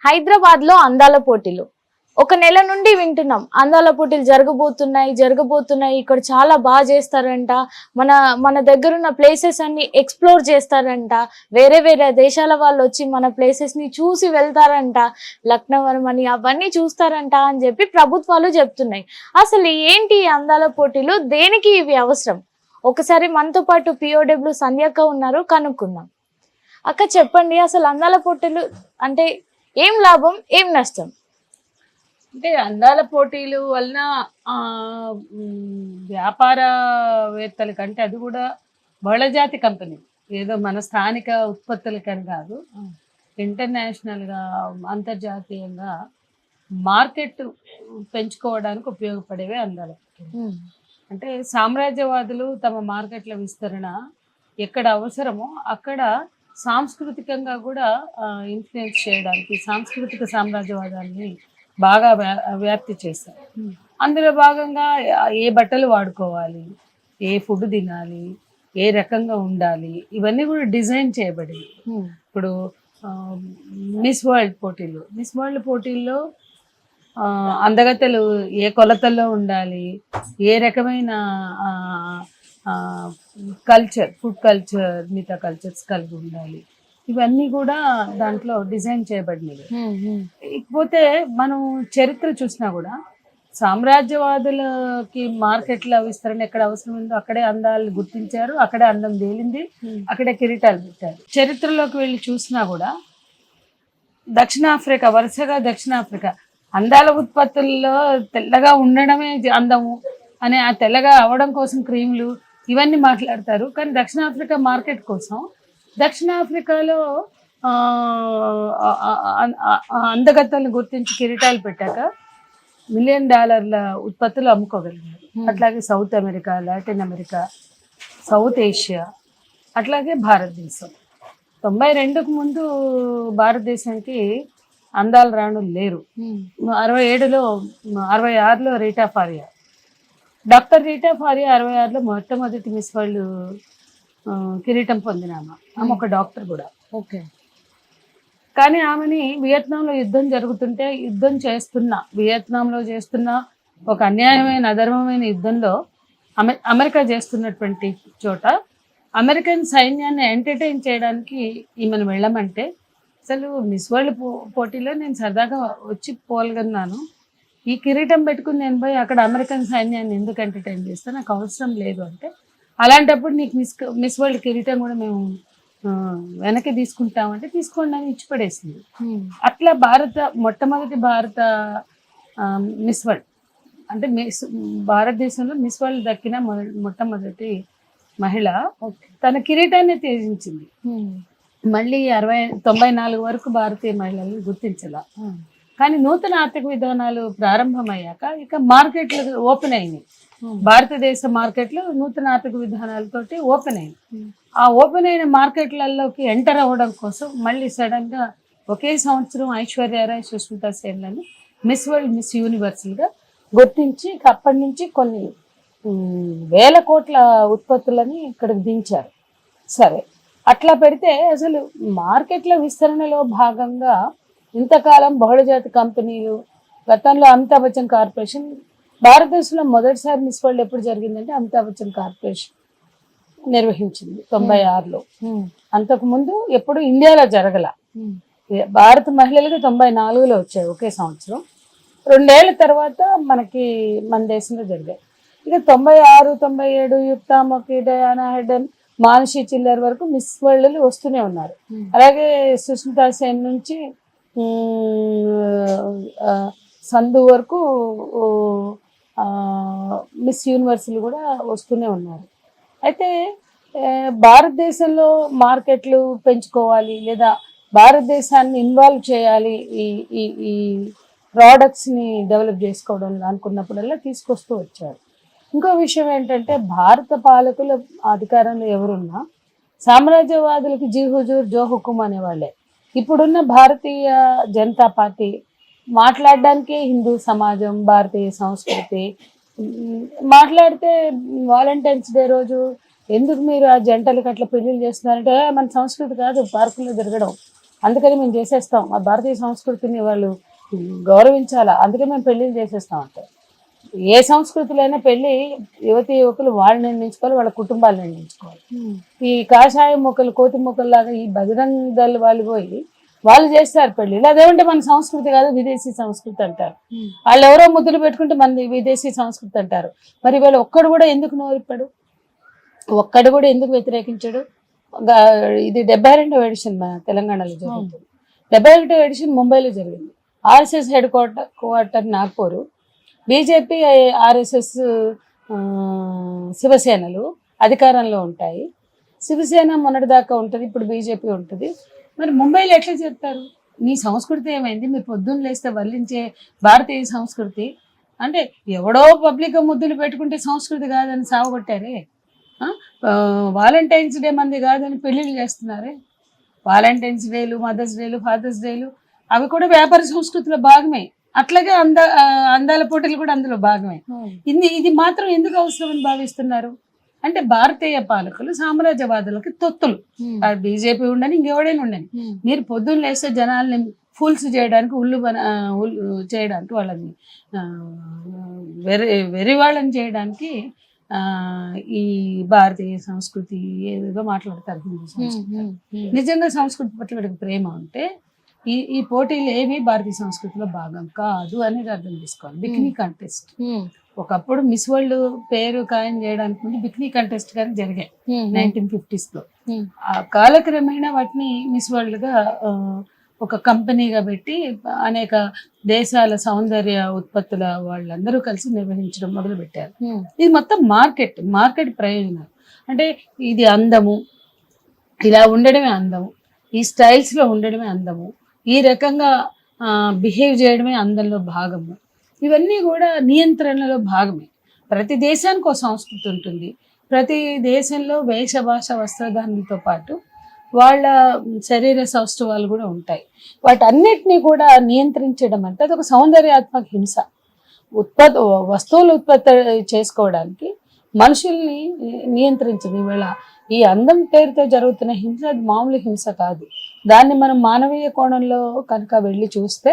హైదరాబాద్ లో అందాల పోటీలు ఒక నెల నుండి వింటున్నాం. అందాల పోటీలు జరగబోతున్నాయి, ఇక్కడ చాలా బాగా చేస్తారంట, మన మన దగ్గరున్న ప్లేసెస్ అన్ని ఎక్స్ప్లోర్ చేస్తారంట, వేరే వేరే దేశాల వాళ్ళు వచ్చి మన ప్లేసెస్ ని చూసి వెళ్తారంట, లక్నవరం అని అవన్నీ చూస్తారంట అని చెప్పి ప్రభుత్వాలు చెప్తున్నాయి. అసలు ఏంటి ఈ అందాల పోటీలు, దేనికి ఇవి అవసరం? ఒకసారి మనతో పాటు పిఓడబ్ల్యూ సంధ్యక్క ఉన్నారు, కనుక్కుందాం. అక్క చెప్పండి, అసలు అందాల పోటీలు అంటే ఏం లాభం, ఏం నష్టం? అంటే అందాల పోటీలు వలన వ్యాపారవేత్తల కంటే అది కూడా బహుళజాతి కంపెనీ, ఏదో మన స్థానిక ఉత్పత్తులకని కాదు, ఇంటర్నేషనల్గా అంతర్జాతీయంగా మార్కెట్ పెంచుకోవడానికి ఉపయోగపడేవే అందాల పోటీలు. అంటే సామ్రాజ్యవాదులు తమ మార్కెట్ల విస్తరణ ఎక్కడ అవసరమో అక్కడ సాంస్కృతికంగా కూడా ఇన్ఫ్లుయెన్స్ చేయడానికి సాంస్కృతిక సామ్రాజ్యవాదాన్ని బాగా వ్యాప్తి చేశారు. అందులో భాగంగా ఏ బట్టలు వాడుకోవాలి, ఏ ఫుడ్ తినాలి, ఏ రకంగా ఉండాలి, ఇవన్నీ కూడా డిజైన్ చేయబడింది. ఇప్పుడు మిస్ వరల్డ్ పోటీల్లో అందగత్తెలు ఏ కొలతల్లో ఉండాలి, ఏ రకమైన ఫుడ్ కల్చర్, మిగతా కల్చర్స్ కలిగి ఉండాలి, ఇవన్నీ కూడా దాంట్లో డిజైన్ చేయబడినవి. ఇకపోతే మనం చరిత్ర చూసినా కూడా సామ్రాజ్యవాదులకి మార్కెట్ల విస్తరణ ఎక్కడ అవసరం ఉందో అక్కడే అందాలు గుర్తించారు, అక్కడే అందం తేలింది, అక్కడే కిరీటాలు పెట్టారు. చరిత్రలోకి వెళ్ళి చూసినా కూడా వరుసగా దక్షిణాఫ్రికా అందాల ఉత్పత్తుల్లో తెల్లగా ఉండడమే అందము అనే ఆ తెల్లగా అవడం కోసం క్రీములు ఇవన్నీ మాట్లాడతారు. కానీ దక్షిణాఫ్రికా మార్కెట్ కోసం దక్షిణాఫ్రికాలో అందగత్తలను గుర్తించి కిరీటాలు పెట్టాక $1 మిలియన్ ఉత్పత్తులు అమ్ముకోగలిగారు. అట్లాగే South America, Latin America, South Asia, అట్లాగే భారతదేశం. 92కు ముందు భారతదేశానికి అందాల రాణులు లేరు. 66లో రీటా ఫారియా, డాక్టర్ రీటా ఫారియా 66లో మొట్టమొదటి మిస్ వరల్డ్ కిరీటం పొందిన ఆమె ఒక డాక్టర్ కూడా. ఓకే. కానీ ఆమెని వియత్నాంలో యుద్ధం వియత్నాంలో చేస్తున్న ఒక అన్యాయమైన అధర్మమైన యుద్ధంలో అమెరికా చేస్తున్నటువంటి చోట అమెరికన్ సైన్యాన్ని ఎంటర్టైన్ చేయడానికి ఈమెను వెళ్ళమంటే, అసలు మిస్ వరల్డ్ పోటీలో నేను సరదాగా వచ్చి పోల్గొన్నాను, ఈ కిరీటం పెట్టుకుని నేను పోయి అక్కడ అమెరికన్ సైన్యాన్ని ఎందుకు ఎంటర్టైన్ చేస్తే నాకు అవసరం లేదు అంటే, అలాంటప్పుడు నీకు మిస్ వరల్డ్ కిరీటం కూడా మేము వెనక్కి తీసుకుంటామంటే తీసుకోండి అని ఇచ్చి పడేసింది. అట్లా మొట్టమొదటి భారత మిస్ వరల్డ్ అంటే భారతదేశంలో మిస్ వరల్డ్ దక్కిన మొట్టమొదటి మహిళ తన కిరీటాన్ని త్యజించింది. మళ్ళీ 94 వరకు భారతీయ మహిళల్ని గుర్తించాల. కానీ నూతన ఆర్థిక విధానాలు ప్రారంభమయ్యాక ఇక మార్కెట్లు ఓపెన్ అయినాయి. భారతదేశ మార్కెట్లు నూతన ఆర్థిక విధానాలతోటి ఓపెన్ అయింది. ఆ ఓపెన్ అయిన మార్కెట్లలోకి ఎంటర్ అవ్వడం కోసం మళ్ళీ సడన్ గా ఒకే సంవత్సరం Aishwarya Rai, Sushmita సేన్లని miss world, miss యూనివర్సల్గా గుర్తించి అప్పటి నుంచి కొన్ని వేల కోట్ల ఉత్పత్తులని ఇక్కడికి దించారు. సరే, అట్లా పెడితే అసలు మార్కెట్ల విస్తరణలో భాగంగా ఇంతకాలం బహుళజాతి కంపెనీలు, గతంలో అమితాబ్ బచ్చన్ కార్పొరేషన్, భారతదేశంలో మొదటిసారి మిస్ వరల్డ్ ఎప్పుడు జరిగిందంటే అమితాబ్ బచ్చన్ కార్పొరేషన్ నిర్వహించింది 96లో. అంతకుముందు ఎప్పుడు ఇండియాలో జరగల. భారత మహిళలకు 94లో వచ్చాయి ఒకే సంవత్సరం. 2 ఏళ్ల తర్వాత మన దేశంలో జరిగాయి. ఇక 96, 97 యుక్తా మొకి, డయానా హెడెన్, మానుషి చిల్లర్ వరకు మిస్ వరల్డ్లు వస్తూనే ఉన్నారు. అలాగే సుష్మితా సేన్ నుంచి సంధు వరకు మిస్ యూనివర్సల్ కూడా వస్తూనే ఉన్నారు. అయితే భారతదేశంలో మార్కెట్లు పెంచుకోవాలి లేదా భారతదేశాన్ని ఇన్వాల్వ్ చేయాలి ఈ ప్రోడక్ట్స్ని డెవలప్ చేసుకోవడం అనుకున్నప్పుడల్లా తీసుకొస్తూ వచ్చారు. ఇంకో విషయం ఏంటంటే, భారత పాలకుల అధికారంలో ఎవరున్నా సామ్రాజ్యవాదులకి జీ హుజూర్ జో హుకుం అనేవాళ్ళే. ఇప్పుడున్న భారతీయ జనతా పార్టీ మాట్లాడడానికే హిందూ సమాజం, భారతీయ సంస్కృతి మాట్లాడితే వాలంటైన్స్ డే రోజు ఎందుకు మీరు ఆ జంటలకు అట్లా పెళ్లిళ్ళు చేస్తున్నారంటే, మన సంస్కృతి కాదు పార్కుల్లో తిరగడం, అందుకని మేము చేసేస్తాం, మా భారతీయ సంస్కృతిని వాళ్ళు గౌరవించాలా, అందుకే మేము పెళ్ళిళ్ళు చేసేస్తాం అంటే. ఏ సంస్కృతిలో అయినా పెళ్ళి యువతి యువకులు వాళ్ళు నిర్ణయించుకోవాలి, వాళ్ళ కుటుంబాలు నిర్ణయించుకోవాలి. ఈ కాషాయ మొక్కలు కోతి మొక్కల్లాగా ఈ బజరంగ దళ్ వాళ్ళు పోయి వాళ్ళు చేస్తారు పెళ్ళిళ్ళు. అదేమంటే మన సంస్కృతి కాదు, విదేశీ సంస్కృతి అంటారు. వాళ్ళు ఎవరో ముద్దులు పెట్టుకుంటే మన విదేశీ సంస్కృతి అంటారు. మరి వీళ్ళు ఒక్కడు కూడా ఎందుకు నోరిప్పాడు, ఒక్కడు కూడా ఎందుకు వ్యతిరేకించాడు? ఇది 72వ ఎడిషన్ మన తెలంగాణలో జరుగుతుంది. 71వ ఎడిషన్ ముంబైలో జరిగింది. RSS head quarter Nagpur, BJP RSS శివసేనలు అధికారంలో ఉంటాయి. శివసేన మొన్నటిదాకా ఉంటుంది, ఇప్పుడు బీజేపీ ఉంటుంది. మరి ముంబైలో ఎట్లా చెప్తారు? మీ సంస్కృతి ఏమైంది? మీరు పొద్దున్న లేస్తే వల్లించే భారతీయ సంస్కృతి అంటే ఎవడో పబ్లిక్ ముద్దులు పెట్టుకుంటే సంస్కృతి కాదని సావగొట్టారే. వాలంటైన్స్ డే మంది కాదని పెళ్ళిళ్ళు చేస్తున్నారే. వాలంటైన్స్ డేలు, మదర్స్ డేలు, ఫాదర్స్ డేలు అవి కూడా వ్యాపార సంస్కృతిలో భాగమే. అట్లాగే అందాల పోటీలు కూడా అందులో భాగమే. ఇది మాత్రం ఎందుకు అవసరమని భావిస్తున్నారు అంటే భారతీయ పాలకులు సామ్రాజ్యవాదులకి తొత్తులు. బీజేపీ ఉండని, ఇంకెవడైనా ఉండని, మీరు పొద్దున్న లేస్తే జనాల్ని ఫూల్స్ చేయడానికి, ఉల్లు చేయడానికి, వాళ్ళని వెర్రివాళ్ళని చేయడానికి ఈ భారతీయ సంస్కృతి ఏదో మాట్లాడతారు. హిందూ సంస్కృతి నిజంగా సంస్కృతి పట్ల వీడికి ప్రేమ ఉంటే ఈ పోటీలు ఏవి భారతీయ సంస్కృతిలో భాగం కాదు అనేది అర్థం చేసుకోవాలి. బికినీ కంటెస్ట్ ఒకప్పుడు మిస్ వరల్డ్ పేరు ఖాయం చేయడానికి ముందు బికినీ కంటెస్ట్ కానీ జరిగాయి 1950s లో. ఆ కాలక్రమేణా వాటిని మిస్ వరల్డ్ గా ఒక కంపెనీగా పెట్టి అనేక దేశాల సౌందర్య ఉత్పత్తుల వాళ్ళందరూ కలిసి నిర్వహించడం మొదలు పెట్టారు. ఇది మొత్తం మార్కెట్ ప్రయోజనాలు. అంటే ఇది అందము, ఇలా ఉండడమే అందము, ఈ స్టైల్స్ లో ఉండడమే అందము, ఈ రకంగా బిహేవ్ చేయడమే అందంలో భాగము. ఇవన్నీ కూడా నియంత్రణలో భాగమే. ప్రతి దేశానికి ఒక సంస్కృతి ఉంటుంది. ప్రతి దేశంలో వేష భాష వస్త్రధారణలతో పాటు వాళ్ళ శరీర సౌష్ఠవాలు కూడా ఉంటాయి. వాటన్నిటినీ కూడా నియంత్రించడం అంటే అదొక సౌందర్యాత్మక హింస. వస్తువులు ఉత్పత్తి చేసుకోవడానికి మనుషుల్ని నియంత్రించదు. ఈవేళ ఈ అందం పేరుతో జరుగుతున్న హింస అది మామూలు హింస కాదు. దాన్ని మనం మానవీయ కోణంలో కనుక వెళ్ళి చూస్తే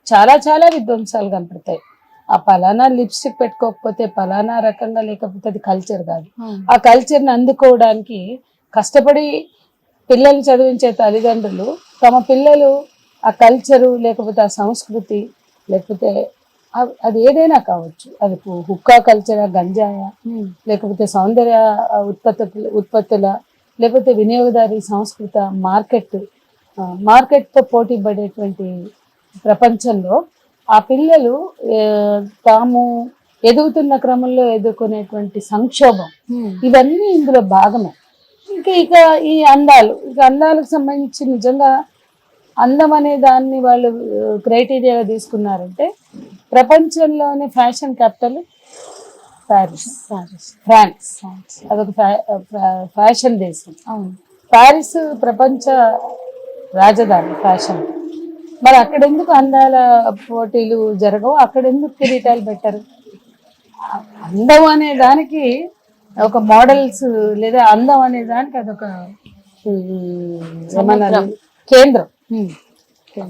చాలా చాలా విధ్వంసాలు కనపడతాయి. ఆ పలానా లిప్స్టిక్ పెట్టుకోకపోతే, పలానా రకంగా లేకపోతే అది కల్చర్ కాదు. ఆ కల్చర్ని అందుకోవడానికి కష్టపడి పిల్లల్ని చదివించే తల్లిదండ్రులు తమ పిల్లలు ఆ కల్చరు లేకపోతే ఆ సంస్కృతి లేకపోతే అది ఏదైనా కావచ్చు, అది హుక్కా కల్చరా, గంజాయా, లేకపోతే సౌందర్య ఉత్పత్తుల, లేకపోతే వినియోగదారి సంస్కృత, మార్కెట్తో పోటీ పడేటువంటి ప్రపంచంలో ఆ పిల్లలు తాము ఎదుగుతున్న క్రమంలో ఎదుర్కొనేటువంటి సంక్షోభం ఇవన్నీ ఇందులో భాగమే. ఇక ఈ అందాలకు సంబంధించి నిజంగా అందం అనే దాన్ని వాళ్ళు క్రైటీరియాగా తీసుకున్నారంటే ప్రపంచంలోనే ఫ్యాషన్ క్యాపిటల్ ఫ్రాన్స్. అదొక ఫ్యాషన్ దేశం. ప్యారిస్ ప్రపంచ రాజధాని ఫ్యాషన్. మరి అక్కడెందుకు అందాల పోటీలు జరగవు? అక్కడెందుకు కిరీటాలు పెట్టరు? అందం అనే దానికి ఒక మోడల్స్ లేదా అందం అనే దానికి అదొక ఏమన్నారు కేంద్రం.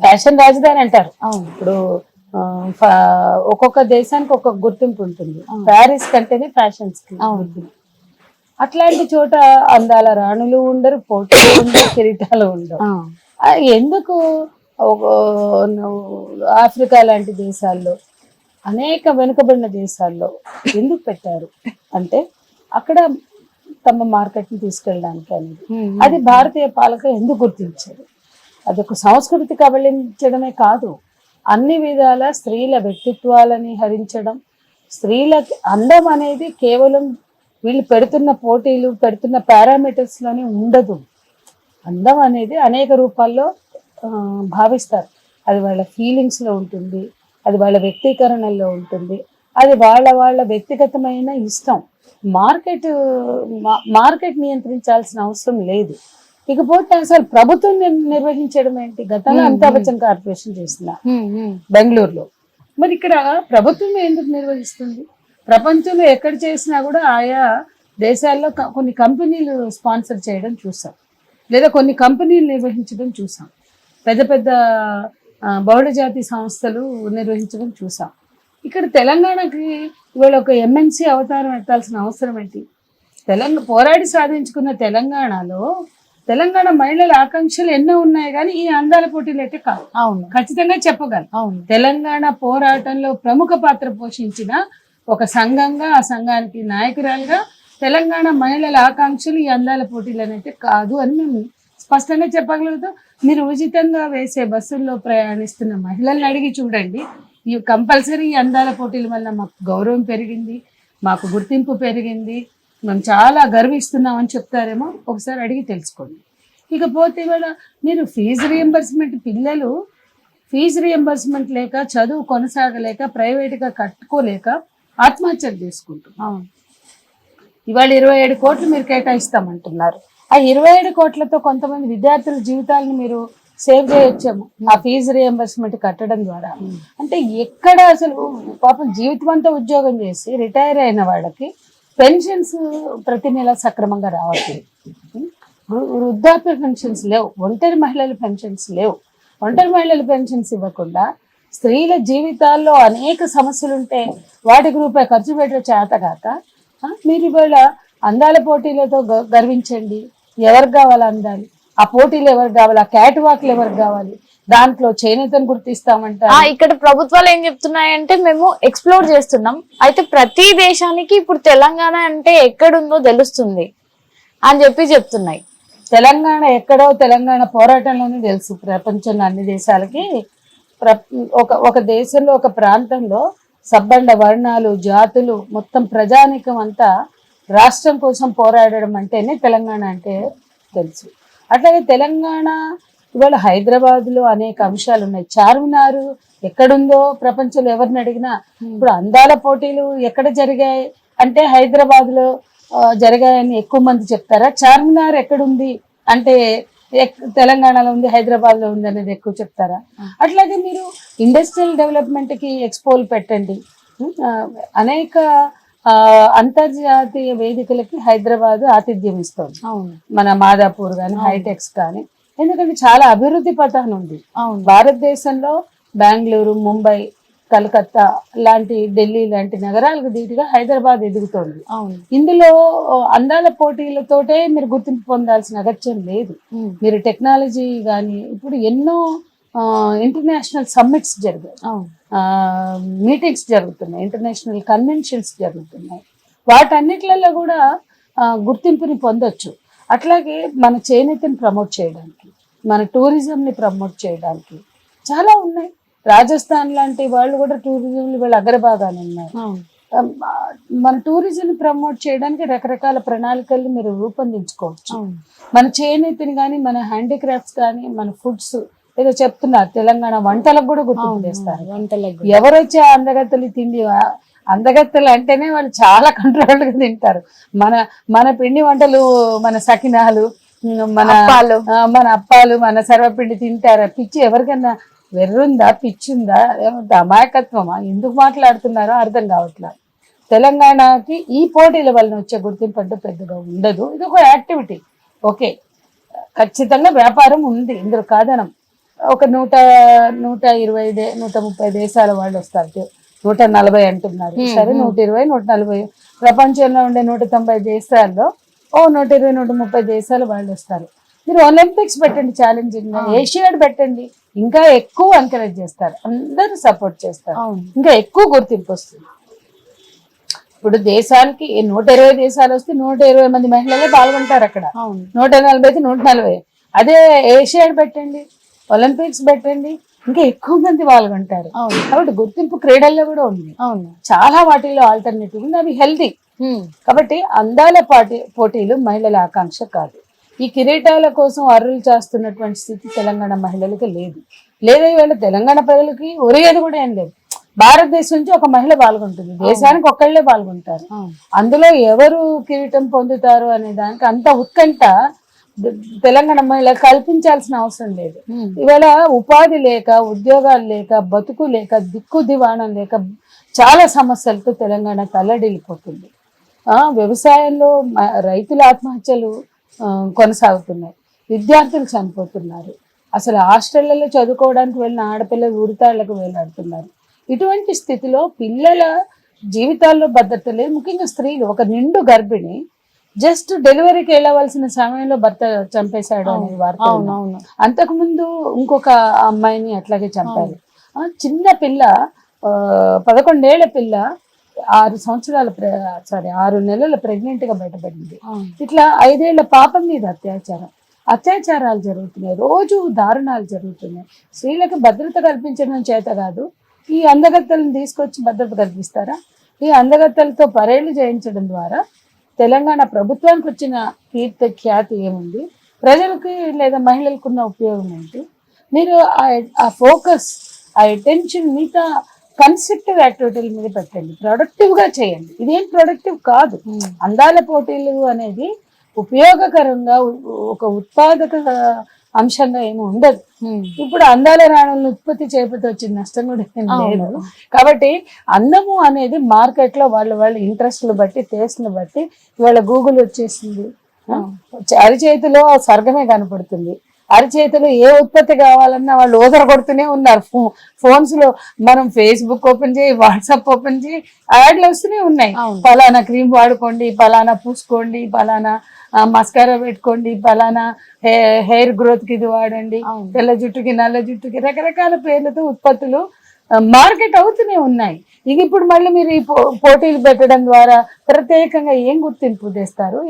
ఫ్యాషన్ రాజధాని అంటారు. ఇప్పుడు ఒక్కొక్క దేశానికి ఒక్కొక్క గుర్తింపు ఉంటుంది. ప్యారిస్ కంటేనే ఫ్యాషన్స్ కి గుర్తింపు. అట్లాంటి చోట అందాల రాణులు ఉండరు, పోటీలు ఉండవు, కిరీటాలు ఉండవు. ఎందుకు ఆఫ్రికా లాంటి దేశాల్లో, అనేక వెనుకబడిన దేశాల్లో ఎందుకు పెట్టారు అంటే అక్కడ తమ మార్కెట్ని తీసుకెళ్ళడానికి అనేది. అది భారతీయ పాలకులు ఎందుకు గుర్తించారు? అదొక సంస్కృతి కబళించడమే కాదు, అన్ని విధాల స్త్రీల వ్యక్తిత్వాలని హరించడం. స్త్రీల అందం అనేది కేవలం వీళ్ళు పెడుతున్న పోటీలు, పెడుతున్న పారామీటర్స్లోనే ఉండదు. అందం అనేది అనేక రూపాల్లో భావిస్తారు. అది వాళ్ళ ఫీలింగ్స్లో ఉంటుంది, అది వాళ్ళ వ్యక్తీకరణలో ఉంటుంది, అది వాళ్ళ వ్యక్తిగతమైన ఇష్టం. మార్కెట్ నియంత్రించాల్సిన అవసరం లేదు. ఇకపోతే అసలు ప్రభుత్వం నిర్వహించడం ఏంటి? గతంలో అమితాబ్ బచ్చన్ కార్పొరేషన్ చేసిన బెంగళూరులో. మరి ఇక్కడ ప్రభుత్వం ఎందుకు నిర్వహిస్తుంది? ప్రపంచంలో ఎక్కడ చేసినా కూడా ఆయా దేశాల్లో కొన్ని కంపెనీలు స్పాన్సర్ చేయడం చూసాం, లేదా కొన్ని కంపెనీలు నిర్వహించడం చూసాం. పెద్ద పెద్ద బహుళ జాతి సంస్థలు నిర్వహించడం చూసాం. ఇక్కడ తెలంగాణకి ఇవాళ ఒక ఎంఎన్సీ అవతారం ఎత్తాల్సిన అవసరం ఏంటి? పోరాడి సాధించుకున్న తెలంగాణలో తెలంగాణ మహిళల ఆకాంక్షలు ఎన్నో ఉన్నాయి, కానీ ఈ అందాల పోటీలు అయితే కాదు. అవును, ఖచ్చితంగా చెప్పగలను. అవును. తెలంగాణ పోరాటంలో ప్రముఖ పాత్ర పోషించిన ఒక సంఘంగా, ఆ సంఘానికి నాయకురాలుగా తెలంగాణ మహిళల ఆకాంక్షలు ఈ అందాల పోటీలు అనేది కాదు అని మేము స్పష్టంగా చెప్పగలుగుతాం. మీరు ఉచితంగా వేసే బస్సుల్లో ప్రయాణిస్తున్న మహిళల్ని అడిగి చూడండి, ఈ కంపల్సరీ ఈ అందాల పోటీల వల్ల మాకు గౌరవం పెరిగింది, మాకు గుర్తింపు పెరిగింది, మేము చాలా గర్విస్తున్నామని చెప్తారేమో, ఒకసారి అడిగి తెలుసుకోండి. ఇకపోతే ఇవాళ మీరు ఫీజు రియంబర్స్మెంట్, పిల్లలు ఫీజు రియంబర్స్మెంట్ లేక, చదువు కొనసాగలేక, ప్రైవేట్గా కట్టుకోలేక ఆత్మహత్యలు చేసుకుంటున్నాం. ఇవాళ 27 కోట్లు మీరు కేటాయిస్తామంటున్నారు. ఆ 27 కోట్లతో కొంతమంది విద్యార్థుల జీవితాలను మీరు సేవ్ చేయొచ్చాము ఆ ఫీజు రియంబర్స్మెంట్ కట్టడం ద్వారా. అంటే ఎక్కడ అసలు పాపం జీవితం అంతా ఉద్యోగం చేసి రిటైర్ అయిన వాళ్ళకి పెన్షన్స్ ప్రతి నెల సక్రమంగా రావట్లేదు. వృద్ధాప్య పెన్షన్స్ లేవు, ఒంటరి మహిళల పెన్షన్స్ లేవు. ఒంటరి మహిళల పెన్షన్స్ ఇవ్వకుండా స్త్రీల జీవితాల్లో అనేక సమస్యలు ఉంటే వాటికి రూపాయి ఖర్చు పెట్టే చేతగాక మీరు ఇవాళ అందాల పోటీలతో గర్వించండి. ఎవరికి కావాలి అందాలు? ఆ పోటీలు ఎవరికి కావాలి? ఆ క్యాట్ వాక్లు ఎవరికి కావాలి? దాంట్లో చేనేతను గుర్తిస్తామంట. ఇక్కడ ప్రభుత్వాలు ఏం చెప్తున్నాయంటే మేము ఎక్స్ప్లోర్ చేస్తున్నాం, అయితే ప్రతి దేశానికి ఇప్పుడు తెలంగాణ అంటే ఎక్కడుందో తెలుస్తుంది అని చెప్తున్నాయి. తెలంగాణ ఎక్కడో తెలంగాణ పోరాటంలోనే తెలుసు ప్రపంచంలో అన్ని దేశాలకి. ఒక దేశంలో, ఒక ప్రాంతంలో సబ్బండ వర్ణాలు, జాతులు, మొత్తం ప్రజానీకం అంతా రాష్ట్రం కోసం పోరాడడం అంటేనే తెలంగాణ అంటే తెలుసు. అట్లాగే తెలంగాణ ఇవాళ హైదరాబాద్లో అనేక అంశాలు ఉన్నాయి. చార్మినార్ ఎక్కడుందో ప్రపంచంలో ఎవరిని అడిగినా, ఇప్పుడు అందాల పోటీలు ఎక్కడ జరిగాయి అంటే హైదరాబాద్లో జరిగాయని ఎక్కువ మంది చెప్తారా? చార్మినార్ ఎక్కడుంది అంటే తెలంగాణలో ఉంది, హైదరాబాద్లో ఉంది అనేది ఎక్కువ చెప్తారా? అట్లాగే మీరు ఇండస్ట్రియల్ డెవలప్మెంట్కి ఎక్స్పోలు పెట్టండి. అనేక అంతర్జాతీయ వేదికలకి హైదరాబాద్ ఆతిథ్యం ఇస్తుంది. మన మాదాపూర్ కానీ, హైటెక్స్ కానీ, ఎందుకంటే చాలా అభివృద్ధి పథాన్ని ఉంది. భారతదేశంలో బెంగళూరు, ముంబై, కలకత్తా లాంటి, ఢిల్లీ లాంటి నగరాలకు ధీటుగా హైదరాబాద్ ఎదుగుతోంది. ఇందులో అందాల పోటీలతోటే మీరు గుర్తింపు పొందాల్సిన అగత్యం లేదు. మీరు టెక్నాలజీ కానీ, ఇప్పుడు ఎన్నో ఇంటర్నేషనల్ సమ్మిట్స్ జరిగాయి, మీటింగ్స్ జరుగుతున్నాయి, ఇంటర్నేషనల్ కన్వెన్షన్స్ జరుగుతున్నాయి. వాటన్నిట్లలో కూడా గుర్తింపుని పొందొచ్చు. అట్లాగే మన చేనేతని ప్రమోట్ చేయడానికి, మన టూరిజంని ప్రమోట్ చేయడానికి చాలా ఉన్నాయి. రాజస్థాన్ లాంటి వాళ్ళు కూడా టూరిజం వీళ్ళు అగ్రభాగాన్ని ఉన్నారు. మన టూరిజం ప్రమోట్ చేయడానికి రకరకాల ప్రణాళికలు మీరు రూపొందించుకోవచ్చు. మన చేనేతని కానీ, మన హ్యాండీక్రాఫ్ట్స్ కానీ, మన ఫుడ్స్ ఏదో చెప్తున్నారు, తెలంగాణ వంటలకు కూడా గుర్తింపు చేస్తారు. ఎవరు వచ్చి అందగత్తలు తిండి, అందగత్తలు అంటేనే వాళ్ళు చాలా కంట్రోల్గా తింటారు. మన పిండి వంటలు, మన సకినాలు, మన అప్పాలు, మన సర్వపిండి తింటారా? పిచ్చి ఎవరికన్నా వెర్రుందా, పిచ్చిందా, అమాయకత్వమా, ఎందుకు మాట్లాడుతున్నారో అర్థం కావట్లేదు. తెలంగాణకి ఈ పోటీల వలన వచ్చే గుర్తింపు అంటే పెద్దగా ఉండదు. ఇది ఒక యాక్టివిటీ. ఓకే, ఖచ్చితంగా వ్యాపారం ఉంది, ఇందులో కాదనం. ఒక 120, 130 దేశాల వాళ్ళు వస్తారు, 140 అంటున్నారు. సరే, 120, 140 ప్రపంచంలో ఉండే 190 దేశాల్లో 120, 130 దేశాల వాళ్ళు వస్తారు. మీరు ఒలింపిక్స్ పెట్టండి, ఛాలెంజింగ్ ఏషియాడ్ పెట్టండి, ఇంకా ఎక్కువ ఎంకరేజ్ చేస్తారు, అందరూ సపోర్ట్ చేస్తారు, ఇంకా ఎక్కువ గుర్తింపు వస్తుంది. ఇప్పుడు దేశానికి 120 దేశాలు వస్తే 120 మంది మహిళలే పాల్గొంటారు అక్కడ. 140 అయితే 140. అదే ఏషియాడ్ పెట్టండి, ఒలింపిక్స్ పెట్టండి, ఇంకా ఎక్కువ మంది పాల్గొంటారు. కాబట్టి గుర్తింపు క్రీడల్లో కూడా ఉంది. చాలా వాటిల్లో ఆల్టర్నేటివ్ ఉంది, అవి హెల్తీ. కాబట్టి అందాల పోటీలు మహిళల ఆకాంక్ష కాదు. ఈ కిరీటాల కోసం అర్రులు చేస్తున్నటువంటి స్థితి తెలంగాణ మహిళలకి లేదు. లేదా ఇవాళ తెలంగాణ ప్రజలకి ఒరిగేది కూడా ఏం లేదు. భారతదేశం నుంచి ఒక మహిళ పాల్గొంటుంది, దేశానికి ఒక్కళ్లే పాల్గొంటారు. అందులో ఎవరు కిరీటం పొందుతారు అనే దానికి అంత ఉత్కంఠ తెలంగాణ మహిళ కల్పించాల్సిన అవసరం లేదు. ఇవాళ ఉపాధి లేక, ఉద్యోగాలు లేక, బతుకు లేక, దిక్కు దివాణం లేక చాలా సమస్యలతో తెలంగాణ తల్లడిల్లిపోతుంది. వ్యవసాయంలో రైతుల ఆత్మహత్యలు కొనసాగుతున్నాయి, విద్యార్థులు చనిపోతున్నారు, అసలు హాస్టళ్లలో చదువుకోవడానికి వెళ్ళిన ఆడపిల్లలు ఉరితాళ్లకు వేలాడుతున్నారు. ఇటువంటి స్థితిలో పిల్లల జీవితాల్లో భద్రత లేదు. ముఖ్యంగా స్త్రీలు, ఒక నిండు గర్భిణి జస్ట్ డెలివరీకి వెళ్ళవలసిన సమయంలో భర్త చంపేశాడు అనేది వార్త. అంతకుముందు ఇంకొక అమ్మాయిని అట్లాగే చంపారు. చిన్న పిల్ల 11 ఏళ్ల పిల్ల 6 నెలల ప్రెగ్నెంట్ గా బయటపడింది. ఇట్లా 5 ఏళ్ల పాపం మీద అత్యాచారాలు జరుగుతున్నాయి, రోజు దారుణాలు జరుగుతున్నాయి. స్త్రీలకు భద్రత కల్పించడం చేత కాదు, ఈ అందగత్తెలను తీసుకొచ్చి భద్రత కల్పిస్తారా? ఈ అందగత్తెలతో పరేళ్లు చేయించడం ద్వారా తెలంగాణ ప్రభుత్వానికి వచ్చిన ఖ్యాతి ఏముంది? ప్రజలకి లేదా మహిళలకు ఉన్న ఉపయోగం ఏంటి? మీరు ఆ ఫోకస్, ఆ అటెన్షన్ మిగతా కన్స్ట్రక్టివ్ యాక్టివిటీల మీద పెట్టండి, ప్రొడక్టివ్ గా చేయండి. ఇదేం ప్రొడక్టివ్ కాదు. అందాల పోటీలు అనేది ఉపయోగకరంగా ఒక ఉత్పాదక అంశంగా ఏమి ఉండదు. ఇప్పుడు అందాల రాణులను ఉత్పత్తి చేయకపోతే వచ్చిన నష్టం కూడా ఏం లేదు. కాబట్టి అందము అనేది మార్కెట్ లో వాళ్ళ ఇంట్రెస్ట్లు బట్టి, టేస్ట్ని బట్టి ఇవాళ గూగుల్ వచ్చేసింది. అరిచేతిలో స్వర్గమే కనపడుతుంది. అరిచేతిలో ఏ ఉత్పత్తి కావాలన్నా వాళ్ళు ఓదర కొడుతూనే ఉన్నారు. ఫోన్స్ లో మనం ఫేస్బుక్ ఓపెన్ చేయి, వాట్సాప్ ఓపెన్ చేయి, యాడ్లు వస్తూనే ఉన్నాయి. పలానా క్రీమ్ వాడుకోండి, పలానా పూసుకోండి, పలానా మస్కారా పెట్టుకోండి, పలానా హెయిర్ గ్రోత్ కి ఇది వాడండి, తెల్ల జుట్టుకి నల్ల జుట్టుకి, రకరకాల పేర్లతో ఉత్పత్తులు మార్కెట్ అవుతూనే ఉన్నాయి. ఇక ఇప్పుడు మళ్ళీ మీరు ఈ పోటీలు పెట్టడం ద్వారా ప్రత్యేకంగా ఏం గుర్తింపు తెస్తారు?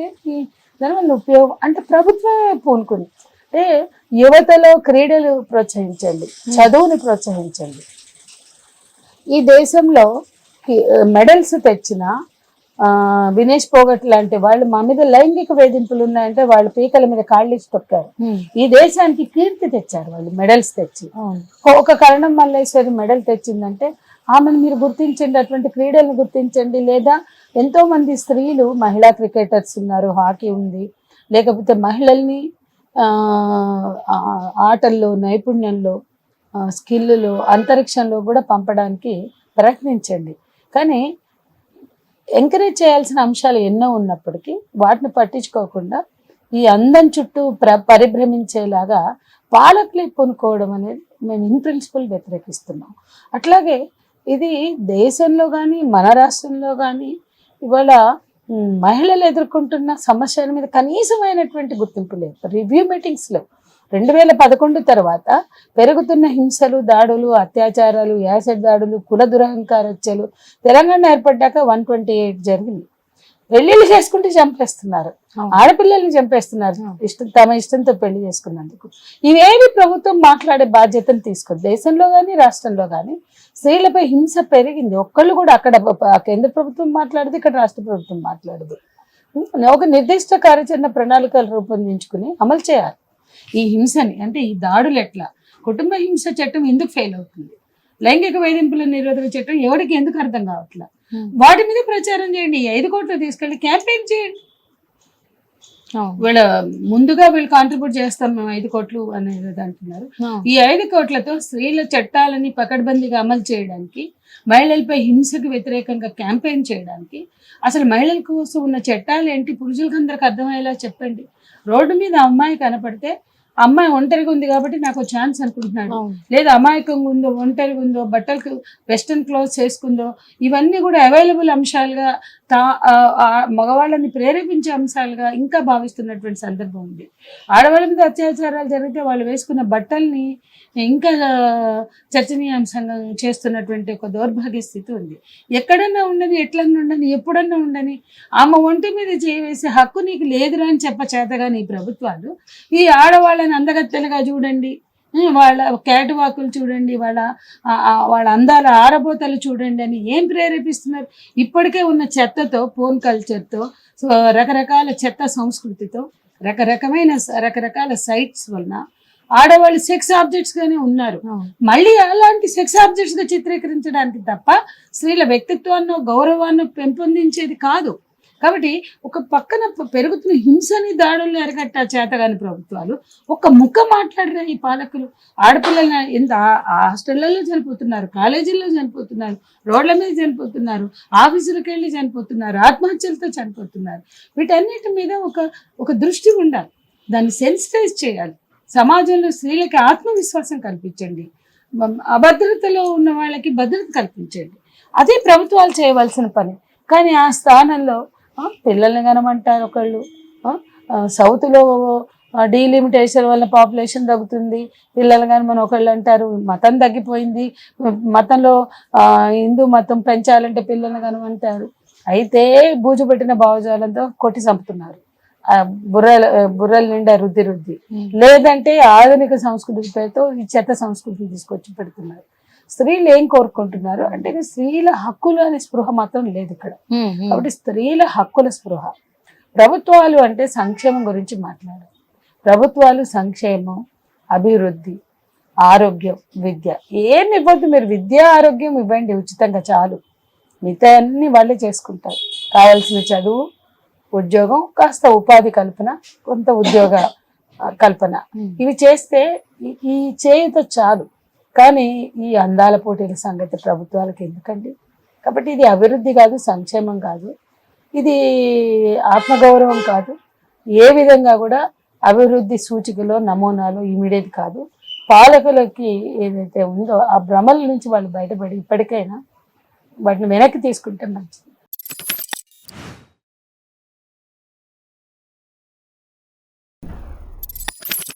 దానివల్ల ఉపయోగం అంటే ప్రభుత్వమే పూనుకుంది. అంటే యువతలో క్రీడలు ప్రోత్సహించండి, చదువుని ప్రోత్సహించండి. ఈ దేశంలో మెడల్స్ తెచ్చిన వినేష్ పోగట్ లాంటి వాళ్ళు మా మీద లైంగిక వేధింపులు ఉన్నాయంటే వాళ్ళు పీకల మీద కాళ్ళిచ్చి తొక్కారు. ఈ దేశానికి కీర్తి తెచ్చారు వాళ్ళు మెడల్స్ తెచ్చి. ఒక కరణం మల్లేశ్వరి మెడల్ తెచ్చిందంటే ఆమెను మీరు గుర్తించండి, అటువంటి క్రీడలను గుర్తించండి. లేదా ఎంతో మంది స్త్రీలు, మహిళా క్రికెటర్స్ ఉన్నారు, హాకీ ఉంది, లేకపోతే మహిళల్ని ఆటల్లో, నైపుణ్యంలో, స్కిల్లో, అంతరిక్షంలో కూడా పంపడానికి ప్రయత్నించండి. కానీ ఎంకరేజ్ చేయాల్సిన అంశాలు ఎన్నో ఉన్నప్పటికీ వాటిని పట్టించుకోకుండా ఈ అందం చుట్టూ పరిభ్రమించేలాగా పాలకులు కొనుక్కోవడం అనేది మేము ఇన్ ప్రిన్సిపల్ వ్యతిరేకిస్తున్నాం. అట్లాగే ఇది దేశంలో కానీ మన రాష్ట్రంలో కానీ ఇవాళ మహిళలు ఎదుర్కొంటున్న సమస్యల మీద కనీసమైనటువంటి గుర్తింపు లేదు. రివ్యూ మీటింగ్స్లో 2011 తర్వాత పెరుగుతున్న హింసలు, దాడులు, అత్యాచారాలు, యాసిడ్ దాడులు, కుల దురహంకార హత్యలు తెలంగాణ ఏర్పడ్డాక 128 జరిగింది. పెళ్లిళ్ళు చేసుకుంటే చంపేస్తున్నారు, ఆడపిల్లల్ని చంపేస్తున్నారు తమ ఇష్టంతో పెళ్లి చేసుకున్నందుకు. ఇవేవి ప్రభుత్వం మాట్లాడే బాధ్యతను తీసుకోదు. దేశంలో కానీ రాష్ట్రంలో కానీ స్త్రీలపై హింస పెరిగింది. ఒక్కళ్ళు కూడా అక్కడ కేంద్ర ప్రభుత్వం మాట్లాడదు, ఇక్కడ రాష్ట్ర ప్రభుత్వం మాట్లాడదు. ఒక నిర్దిష్ట కార్యాచరణ ప్రణాళికలు రూపొందించుకుని అమలు చేయాలి ఈ హింసని. అంటే ఈ దాడులు ఎట్లా, కుటుంబ హింస చట్టం ఎందుకు ఫెయిల్ అవుతుంది, లైంగిక వేధింపుల నిరోధక చట్టం ఎవరికి ఎందుకు అర్థం కావట్లా, వాటి మీద ప్రచారం చేయండి. 5 కోట్లు తీసుకెళ్ళి క్యాంపెయిన్ చేయండి. ముందుగా వీళ్ళు కాంట్రిబ్యూట్ చేస్తాం మేము 5 కోట్లు అనేది అంటున్నారు. ఈ 5 కోట్లతో స్త్రీల చట్టాలని పకడ్బందీగా అమలు చేయడానికి, మహిళలపై హింసకు వ్యతిరేకంగా క్యాంపెయిన్ చేయడానికి, అసలు మహిళల కోసం ఉన్న చట్టాలు ఏంటి పురుషులకు అందరికి అర్థమయ్యేలా చెప్పండి. రోడ్డు మీద అమ్మాయి కనపడితే అమ్మాయి ఒంటరిగా ఉంది కాబట్టి నాకు ఛాన్స్ అనుకుంటున్నాడు, లేదా అమాయకంగా ఉందో, ఒంటరిగా ఉందో, బట్టలకు వెస్ట్రన్ క్లోత్స్ వేసుకుందో, ఇవన్నీ కూడా అవైలబుల్ అంశాలుగా మగవాళ్ళని ప్రేరేపించే అంశాలుగా ఇంకా భావిస్తున్నటువంటి సందర్భం ఉంది. ఆడవాళ్ళ మీద అత్యాచారాలు జరిగితే వాళ్ళు వేసుకున్న బట్టల్ని ఇంకా చర్చనీయాంశంగా చేస్తున్నటువంటి ఒక దౌర్భాగ్య స్థితి ఉంది. ఎక్కడన్నా ఉండని, ఎట్లన్నా ఉండని, ఎప్పుడన్నా ఉండని ఆమె ఒంటి మీద చేసి హక్కు నీకు లేదురా అని చేతగా నీ ప్రభుత్వాలు ఈ ఆడవాళ్ళని అందగత్తెలుగా చూడండి, వాళ్ళ క్యాట్ వాకులు చూడండి, వాళ్ళ అందాల ఆరబోతలు చూడండి అని ఏం ప్రేరేపిస్తున్నారు? ఇప్పటికే ఉన్న చెత్తతో, ఫోన్ కల్చర్తో, రకరకాల చెత్త సంస్కృతితో, రకరకాల సైట్స్ వలన ఆడవాళ్ళు సెక్స్ ఆబ్జెక్ట్స్ గానే ఉన్నారు. మళ్ళీ అలాంటి సెక్స్ ఆబ్జెక్ట్స్ గా చిత్రీకరించడానికి తప్ప స్త్రీల వ్యక్తిత్వాన్ని, గౌరవాన్ని పెంపొందించేది కాదు. కాబట్టి ఒక పక్కన పెరుగుతున్న హింసని, దాడుల్ని అరికట్ట చేతగాని ప్రభుత్వాలు ఒక్క ముక్క మాట్లాడరా ఈ పాలకులు? ఆడపిల్లల్ని ఎంత హాస్టళ్లలో చనిపోతున్నారు, కాలేజీల్లో చనిపోతున్నారు, రోడ్ల మీద చనిపోతున్నారు, ఆఫీసులకు వెళ్ళి చనిపోతున్నారు, ఆత్మహత్యలతో చనిపోతున్నారు. వీటన్నిటి మీద ఒక దృష్టి ఉండాలి, దాన్ని సెన్సిటైజ్ చేయాలి. సమాజంలో స్త్రీలకి ఆత్మవిశ్వాసం కల్పించండి, అభద్రతలో ఉన్న వాళ్ళకి భద్రత కల్పించండి. అదే ప్రభుత్వాలు చేయవలసిన పని. కానీ ఆ స్థానంలో పిల్లల్ని కనమంటారు ఒకళ్ళు, సౌత్లో డీలిమిటేషన్ వల్ల పాపులేషన్ తగ్గుతుంది, పిల్లలు కానీ మనం ఒకళ్ళు అంటారు మతం తగ్గిపోయింది, మతంలో హిందూ మతం పెంచాలంటే పిల్లల్ని కనమంటారు. అయితే బూజు పెట్టిన భావజాలంతో కొట్టి చంపుతున్నారు, బుర్రల నిండా రుద్ది. లేదంటే ఆధునిక సంస్కృతి పేరుతో ఈ చెత్త సంస్కృతిని తీసుకొచ్చి పెడుతున్నారు. స్త్రీలు ఏం కోరుకుంటున్నారు అంటే స్త్రీల హక్కులు అనే స్పృహ మాత్రం లేదు ఇక్కడ. కాబట్టి స్త్రీల హక్కుల స్పృహ. ప్రభుత్వాలు అంటే సంక్షేమం గురించి మాట్లాడారు. ప్రభుత్వాలు సంక్షేమం, అభివృద్ధి, ఆరోగ్యం, విద్య ఏమి ఇవ్వద్దు. మీరు విద్య ఆరోగ్యం ఇవ్వండి ఉచితంగా చాలు, మిగతా అన్ని వాళ్ళే చేసుకుంటారు. కావాల్సిన చదువు, ఉద్యోగం, కాస్త ఉపాధి కల్పన, కొంత ఉద్యోగ కల్పన, ఇవి చేస్తే ఈ చేయుత చాలు. కానీ ఈ అందాల పోటీల సంగతి ప్రభుత్వాలకు ఎందుకండి? కాబట్టి ఇది అభివృద్ధి కాదు, సంక్షేమం కాదు, ఇది ఆత్మగౌరవం కాదు, ఏ విధంగా కూడా అభివృద్ధి సూచికలో నమూనాలో ఇమీడియట్ కాదు. పాలకులకి ఏదైతే ఉందో ఆ భ్రమల నుంచి వాళ్ళు బయటపడి ఇప్పటికైనా వాటిని వెనక్కి తీసుకుంటే మంచిది.